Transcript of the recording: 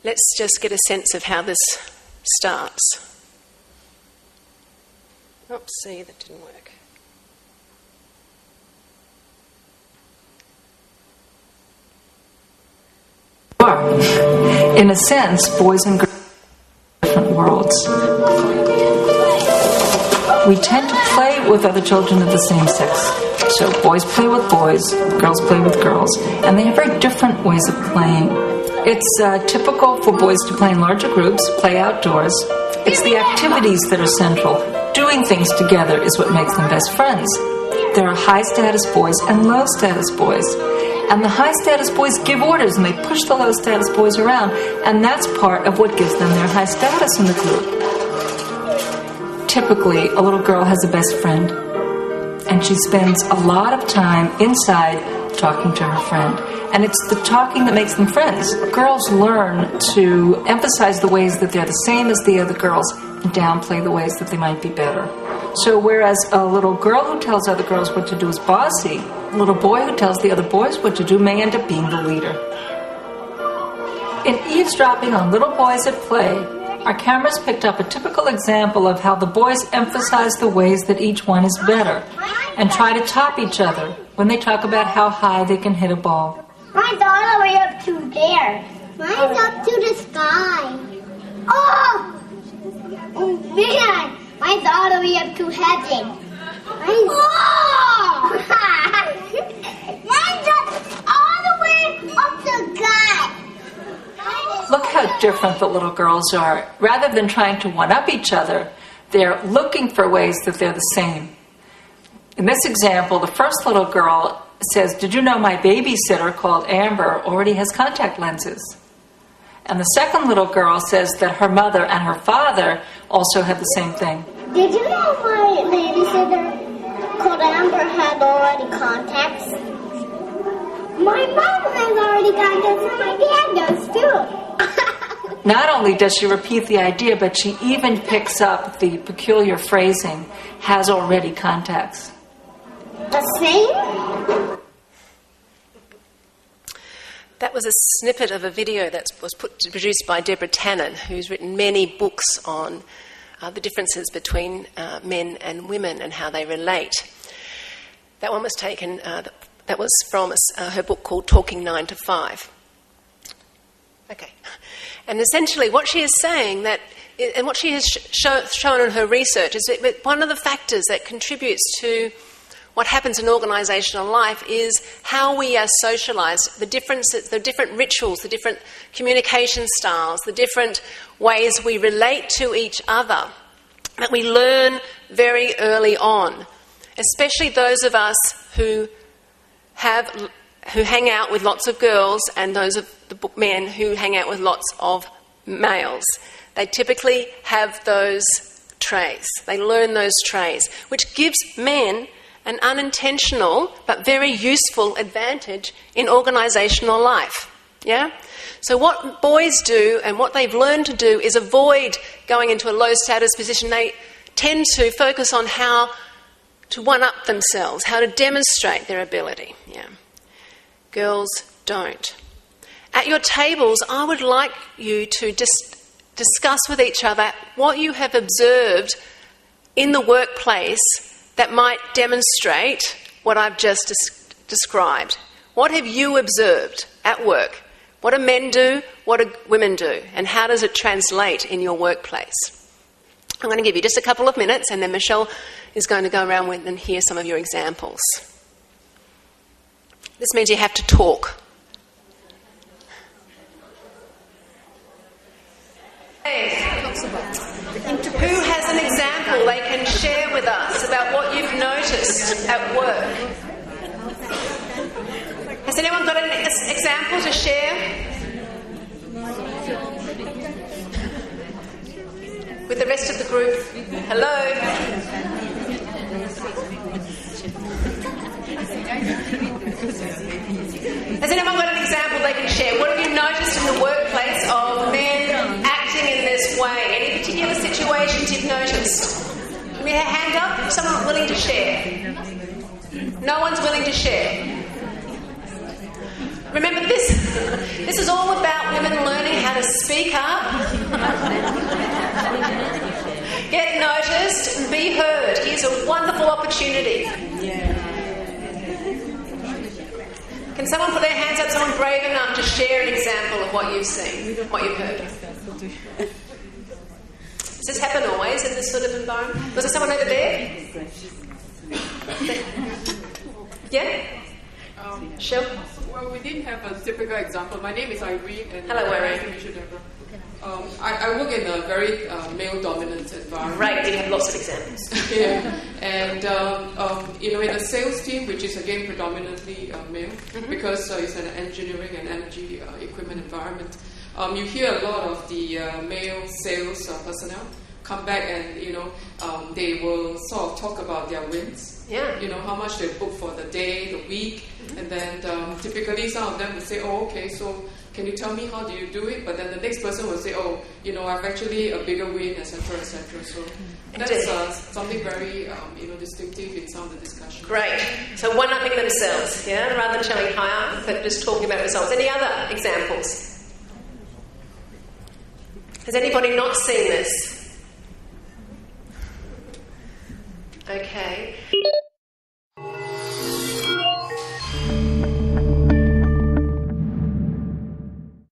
let's just get a sense of how this starts. Oops, see, that didn't work. In a sense, boys and girls are different worlds. We tend to play with other children of the same sex. So boys play with boys, girls play with girls, and they have very different ways of playing. It's typical for boys to play in larger groups, play outdoors. It's the activities that are central. Doing things together is what makes them best friends. There are high-status boys and low-status boys. And the high-status boys give orders, and they push the low-status boys around, and that's part of what gives them their high status in the group. Typically, a little girl has a best friend, and she spends a lot of time inside talking to her friend. And it's the talking that makes them friends. Girls learn to emphasize the ways that they're the same as the other girls and downplay the ways that they might be better. So whereas a little girl who tells other girls what to do is bossy, a little boy who tells the other boys what to do may end up being the leader. In eavesdropping on little boys at play, our cameras picked up a typical example of how the boys emphasize the ways that each one is better and try to top each other when they talk about how high they can hit a ball. Mine's all the way up to there. Mine's up to the sky. Oh! Oh, man! Mine's all the way up to heaven. Mine's... Oh! Mine's up all the way up to God. Look how different the little girls are. Rather than trying to one-up each other, they're looking for ways that they're the same. In this example, the first little girl says, "Did you know my babysitter, called Amber, already has contact lenses?" And the second little girl says that her mother and her father also have the same thing. Did you know my babysitter, called Amber, had already contacts? My mom has already contacts, and my dad does too. Not only does she repeat the idea, but she even picks up the peculiar phrasing, "has already contacts." The same? That was a snippet of a video that was produced by Deborah Tannen, who's written many books on the differences between men and women and how they relate. That one was taken, that was from her book called Talking 9 to 5. Okay. And essentially what she is saying that, and what she has shown in her research, is that one of the factors that contributes to what happens in organisational life is how we are socialised, the differences, the different rituals, the different communication styles, the different ways we relate to each other that we learn very early on, especially those of us who hang out with lots of girls and those of the men who hang out with lots of males. They typically have those traits. They learn those traits, which gives men an unintentional but very useful advantage in organisational life. Yeah? So what boys do and what they've learned to do is avoid going into a low status position. They tend to focus on how to one-up themselves, how to demonstrate their ability. Yeah. Girls don't. At your tables, I would like you to discuss with each other what you have observed in the workplace that might demonstrate what I've just described. What have you observed at work? What do men do? What do women do? And how does it translate in your workplace? I'm going to give you just a couple of minutes, and then Michelle is going to go around with and hear some of your examples. This means you have to talk. Who has an example they can share with us about what you've noticed at work? Has anyone got an example to share? With the rest of the group? Hello? Has anyone got an example they can share? What have you noticed in the workplace of men acting in this way? Any particular situations you've noticed? Can we have a hand up if someone's willing to share? No one's willing to share. Remember, this This is all about women learning how to speak up, get noticed, and be heard. Here's a wonderful opportunity. Can someone put their hands up, someone brave enough to share an example of what you've seen, what you've heard? Does this happen always in this sort of environment? Was there someone over there? Yeah? Sure. Well, we didn't have a typical example. My name is Irene. And hello, Irene. I work in a very male-dominant environment. Right, you have lots of examples. Yeah, and in a sales team, which is again predominantly male, because it's an engineering and energy equipment environment, you hear a lot of the male sales personnel come back and they will sort of talk about their wins. Yeah. How much they book for the day, the week, and then typically some of them will say, "Oh, okay, so can you tell me how do you do it?" But then the next person will say, "Oh, I've actually a bigger win, etc., etc." So that's something very distinctive in some of the discussions. Great. So one-upping themselves, yeah, rather than showing higher, but just talking about results. Any other examples? Has anybody not seen this? Okay.